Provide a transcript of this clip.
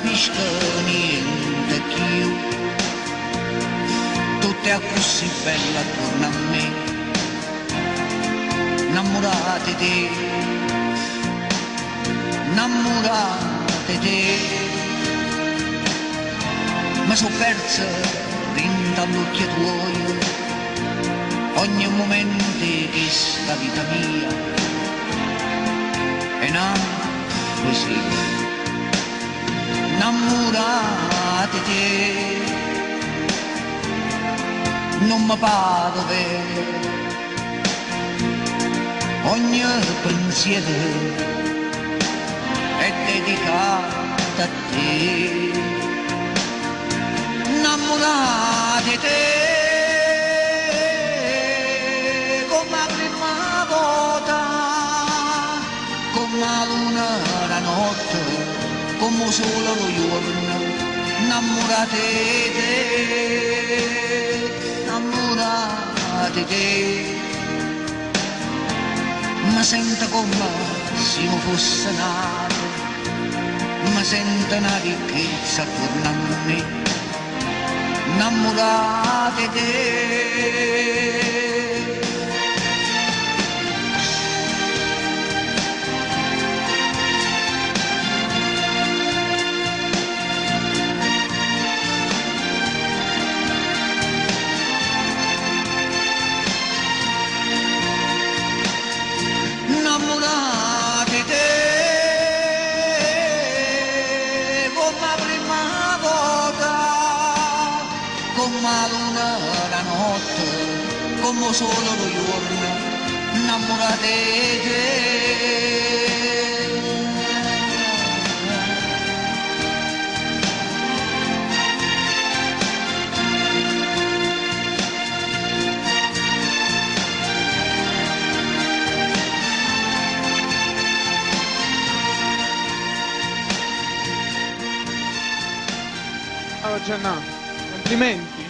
capisco niente più. Tu è così bella attorno a me, innamorata di te, innamorata di te. Mi sono persa dentro all'occhio tuoi, ogni momento di sta vita mia è una poesia. Innamorata di te, non mi pare dove ogni pensiero è dedicato a te. Innamorata di te, come la prima volta, come la luna la notte, come solo lo giorno. Innamorata di te, innamorata di te. Mi sento come se io fosse nato, mi sento una ricchezza attorno a me. Innamorata di te. Innamorata di te, come la prima volta, come la luna la notte, come solo lo giorno. Innamorata di te. Ciao Gianna, complimenti.